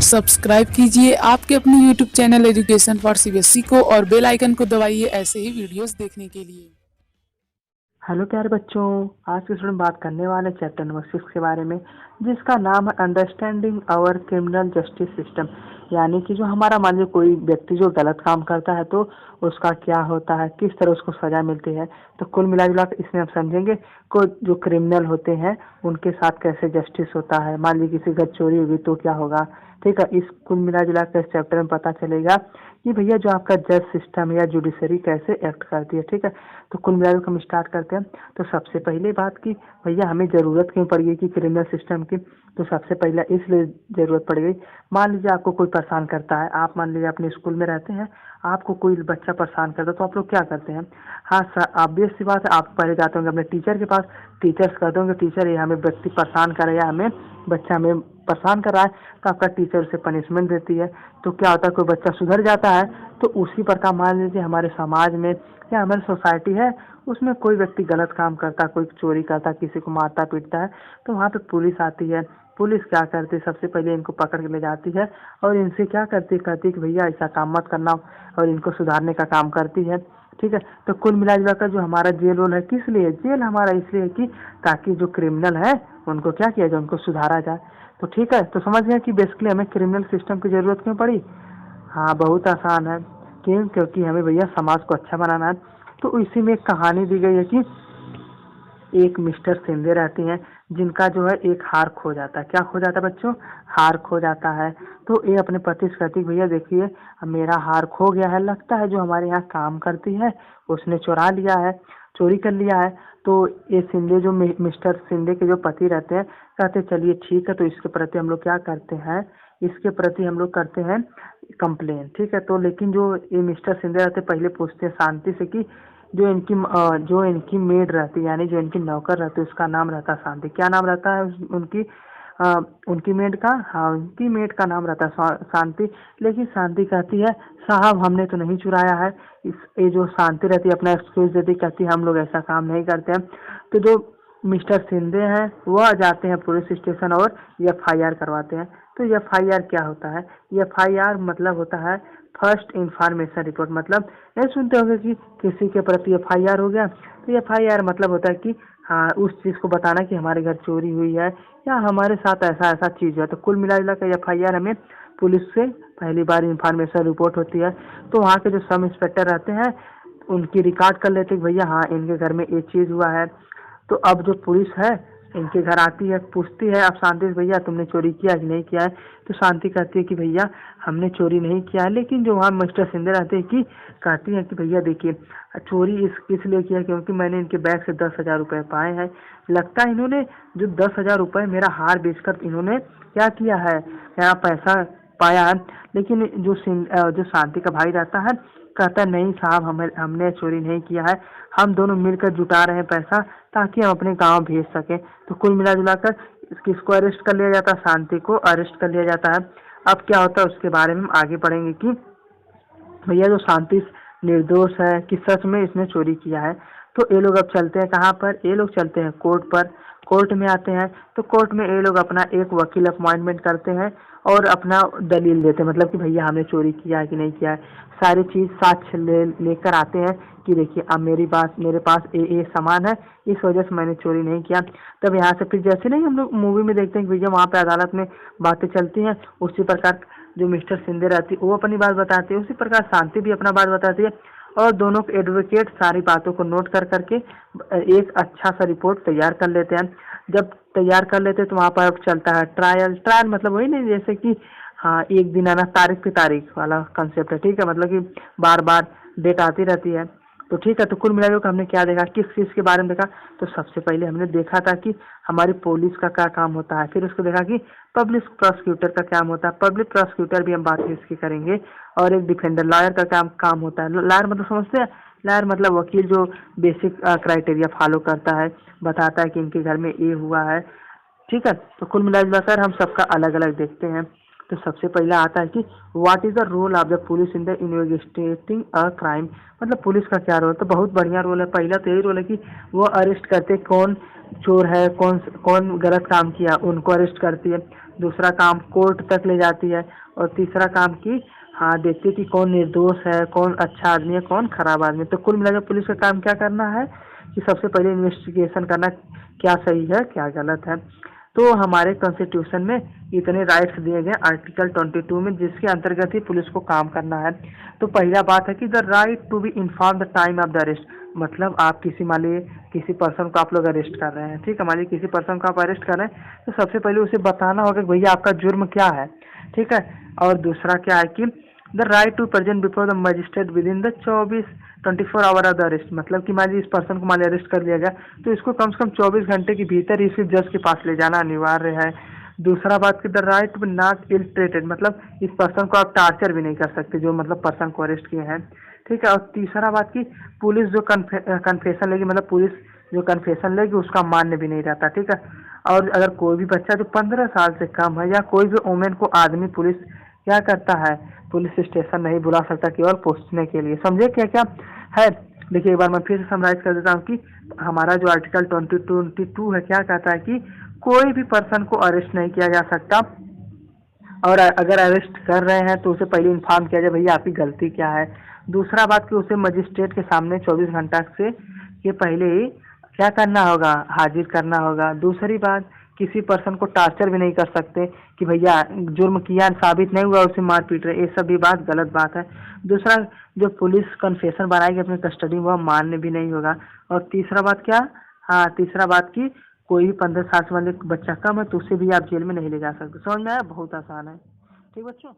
Subscribe कीजिए आपके अपने YouTube channel education for CBSE को और बेल आइकन को दबाइए ऐसे ही वीडियोस देखने के लिए। हेलो प्यारे बच्चों, आज के स्टूडेंट बात करने वाले चैप्टर नंबर 6 के बारे में, जिसका नाम है understanding our criminal justice system. यानी कि जो हमारा मान लीजिए कोई व्यक्ति जो गलत काम करता है तो उसका क्या होता है, किस तरह उसको सजा मिलती है। तो कुल मिला जुला कर इसमें हम समझेंगे को जो क्रिमिनल होते हैं उनके साथ कैसे जस्टिस होता है। मान लीजिए किसी घर चोरी होगी तो क्या होगा, ठीक है। इस कुल मिला जुला कर इस चैप्टर में पता चलेगा कि भैया जो आपका जज सिस्टम या जुडिशरी कैसे एक्ट करती है, ठीक है। तो कुल मिलाकर हम स्टार्ट करते हैं। तो सबसे पहले बात की भैया हमें ज़रूरत क्यों पड़ गई कि क्रिमिनल सिस्टम की। तो सबसे पहले इसलिए ज़रूरत पड़ गई, मान लीजिए आपको कोई परेशान करता है, आप मान लीजिए अपने स्कूल में रहते हैं, आपको कोई बच्चा परेशान करता है तो आप लोग क्या करते हैं। हाँ सर, ऑब्वियस सी बात है, आप पहले जाते होंगे अपने टीचर के पास, टीचर्स कहते होंगे टीचर ये हमें व्यक्ति परेशान कर रहा है, हमें बच्चा हमें परेशान कर रहा है, तो आपका टीचर उसे पनिशमेंट देती है। तो क्या होता है, कोई बच्चा सुधर जाता है। तो उसी प्रकार मान लीजिए हमारे समाज में या हमारी सोसाइटी है, उसमें कोई व्यक्ति गलत काम करता, कोई चोरी करता, किसी को मारता पीटता है, तो वहाँ पे पुलिस आती है। पुलिस क्या करती है, सबसे पहले इनको पकड़ के ले जाती है और इनसे क्या करती है, कहती है कि भैया ऐसा काम मत करना, और इनको सुधारने का काम करती है, ठीक है। तो कुल मिला जुलाकर जो हमारा जेल रोल है, किस लिए जेल हमारा, इसलिए है कि ताकि जो क्रिमिनल है उनको क्या किया जाए, उनको सुधारा जाए। तो ठीक है, तो समझ गए कि बेसिकली हमें क्रिमिनल सिस्टम की ज़रूरत क्यों पड़ी। हाँ, बहुत आसान है। क्यों, क्योंकि हमें भैया समाज को अच्छा बनाना है। तो इसी में एक कहानी दी गई है कि एक मिस्टर सिंधे रहती हैं, जिनका जो है एक हार खो जाता है। क्या खो जाता है बच्चों, हार खो जाता है। तो ये अपने पति से कहती, भैया देखिए मेरा हार खो गया है, लगता है जो हमारे यहाँ काम करती है उसने चुरा लिया है, चोरी कर लिया है। तो ये सिंधे जो मिस्टर सिंधे के जो पति रहते हैं, कहते चलिए ठीक है, तो इसके प्रति हम लोग क्या करते हैं, इसके प्रति हम लोग करते हैं कंप्लेन, ठीक है। तो लेकिन जो ये मिस्टर सिंधे रहते पहले पूछते हैं शांति से कि जो इनकी मेड रहती है, यानी जो इनकी नौकर रहती है, उसका नाम रहता है शांति। क्या नाम रहता है उनकी, उनकी मेड का, हाँ उनकी मेड का नाम रहता है शांति। लेकिन शांति कहती है साहब हमने तो नहीं चुराया है। ये जो शांति रहती है अपना एक्सक्यूज देती, कहती है हम लोग ऐसा काम नहीं करते हैं। तो जो मिस्टर सिंधे हैं वह जाते हैं पुलिस स्टेशन और एफआईआर करवाते हैं। तो एफआईआर क्या होता है, एफआईआर मतलब होता है फर्स्ट इंफॉर्मेशन रिपोर्ट। मतलब ये सुनते होंगे कि किसी के प्रति एफआईआर हो गया, तो एफआईआर मतलब होता है कि हाँ उस चीज़ को बताना कि हमारे घर चोरी हुई है या हमारे साथ ऐसा ऐसा चीज़ है। तो कुल मिला जुला कर एफआईआर हमें पुलिस से पहली बार इंफॉर्मेशन रिपोर्ट होती है। तो वहाँ के जो सब इंस्पेक्टर रहते हैं उनकी रिकॉर्ड कर लेते हैं कि भैया हाँ इनके घर में ये चीज़ हुआ है। तो अब जो पुलिस है इनके घर आती है, पूछती है अब शांति से, भैया तुमने चोरी किया कि नहीं किया है। तो शांति कहती है कि भैया हमने चोरी नहीं किया है। लेकिन जो वहाँ मिस्टर सिंधे रहते हैं कि कहती हैं कि भैया देखिए चोरी इसलिए किया क्योंकि मैंने इनके बैग से 10,000 रुपये पाए हैं। लगता है इन्होंने जो 10,000 रुपये मेरा हार बेचकर इन्होंने क्या किया है, यहाँ पैसा पाया है। लेकिन जो शांति का भाई रहता है कहता है नहीं साहब हमने चोरी नहीं किया है, हम दोनों मिलकर जुटा रहे हैं पैसा ताकि हम अपने गांव भेज सकें। तो कुल मिला जुलाकर किसको अरेस्ट कर लिया जाता है, शांति को अरेस्ट कर लिया जाता है। अब क्या होता है उसके बारे में हम आगे पढ़ेंगे कि भैया जो शांति निर्दोष है कि सच में इसने चोरी किया है। तो ये लोग अब चलते हैं कहाँ पर, ये लोग चलते हैं कोर्ट पर। कोर्ट में आते हैं तो कोर्ट में ये लोग अपना एक वकील अपॉइंटमेंट करते हैं और अपना दलील देते हैं, मतलब कि भैया हमने चोरी किया है कि नहीं किया है, सारी चीज़ साक्ष्य लेकर आते हैं कि देखिए अब मेरे पास ये सामान है, इस वजह से मैंने चोरी नहीं किया। तब यहाँ से फिर जैसे नहीं हम लोग मूवी में देखते हैं कि भैया वहाँ पे अदालत में बातें चलती हैं, उसी प्रकार जो मिस्टर सिंधे रहती है वो अपनी बात बताती है, उसी प्रकार शांति भी अपना बात बताती है। और दोनों एडवोकेट सारी बातों को नोट कर करके एक अच्छा सा रिपोर्ट तैयार कर लेते हैं। जब तैयार कर लेते हैं तो वहाँ पर चलता है ट्रायल। ट्रायल मतलब वही नहीं जैसे कि हाँ एक दिन आना तारीख पे तारीख वाला कंसेप्ट है, ठीक है। मतलब कि बार बार डेट आती रहती है। तो ठीक है, तो कुल मिलाकर हमने क्या देखा, किस चीज़ के बारे में देखा। तो सबसे पहले हमने देखा था कि हमारी पुलिस का क्या काम होता है, फिर उसको देखा कि पब्लिक प्रोसिक्यूटर का काम होता है। पब्लिक प्रोसिक्यूटर भी हम बात इसकी करेंगे। और एक डिफेंडर लॉयर का काम होता है। लॉयर मतलब समझते हैं, लॉयर मतलब वकील जो बेसिक क्राइटेरिया फॉलो करता है, बताता है कि इनके घर में ये हुआ है, ठीक है। तो कुल मिलाकर हम सबका अलग अलग देखते हैं। तो सबसे पहला आता है कि what is the role of the police in the investigating a crime. मतलब पुलिस का क्या रोल। तो बहुत बढ़िया रोल है। पहला तो यही रोल है कि वो अरेस्ट करते कौन चोर है, कौन कौन गलत काम किया उनको अरेस्ट करती है। दूसरा काम कोर्ट तक ले जाती है, और तीसरा काम की हाँ देखती है कि कौन निर्दोष है, कौन अच्छा आदमी है, कौन खराब आदमी है। तो कुल मिलाकर पुलिस का काम क्या करना है कि सबसे पहले इन्वेस्टिगेशन करना, क्या सही है क्या गलत है। तो हमारे कॉन्स्टिट्यूशन में इतने राइट्स दिए गए आर्टिकल 22 में, जिसके अंतर्गत ही पुलिस को काम करना है। तो पहला बात है कि the right to be inform the time of the arrest. मतलब आप किसी मान लीजिए किसी पर्सन को आप लोग अरेस्ट कर रहे हैं, ठीक है, मान लीजिए किसी पर्सन को आप अरेस्ट कर रहे हैं, तो सबसे पहले उसे बताना होगा कि भैया आपका जुर्म क्या है, ठीक है। और दूसरा क्या है कि the right to present before the magistrate within the 24 hour of the arrest. मतलब कि मान लीजिए इस पर्सन को मान लीजिए अरेस्ट कर लिया गया, तो इसको कम से कम 24 घंटे के भीतर ही इसे जज के पास ले जाना अनिवार्य है। दूसरा बात की the right to be not ill treated, मतलब इस पर्सन को आप टार्चर भी नहीं कर सकते जो मतलब पर्सन को अरेस्ट किए हैं, ठीक है। और तीसरा बात की पुलिस जो कन्फेशन लेगी, मतलब पुलिस जो कन्फेशन लेगी उसका मान्य भी नहीं रहता, ठीक है। और अगर कोई भी बच्चा जो 15 साल से कम है या कोई भी वुमेन को आदमी पुलिस क्या करता है, पुलिस स्टेशन नहीं बुला सकता केवल पूछने के लिए। समझे क्या क्या है। देखिए एक बार मैं फिर से समराइज कर देता हूँ कि हमारा जो आर्टिकल 22 है क्या कहता है कि कोई भी पर्सन को अरेस्ट नहीं किया जा सकता, और अगर अरेस्ट कर रहे हैं तो उसे पहले इन्फॉर्म किया जाए भैया आपकी गलती क्या है। दूसरा बात कि उसे मजिस्ट्रेट के सामने 24 घंटा से के पहले ही क्या करना होगा, हाजिर करना होगा। दूसरी बात किसी पर्सन को टार्चर भी नहीं कर सकते कि भैया जुर्म किया साबित नहीं हुआ उसे मार पीट रहे, ये सब भी बात गलत बात है। दूसरा जो पुलिस कन्फेशन बनाएगी अपनी कस्टडी में वह मान्य भी नहीं होगा। और तीसरा बात क्या, हाँ तीसरा बात की कोई भी 15 साल से वाले बच्चा कम है तो उसे भी आप जेल में नहीं ले जा सकते। समझ में आया, बहुत आसान है, ठीक बच्चों।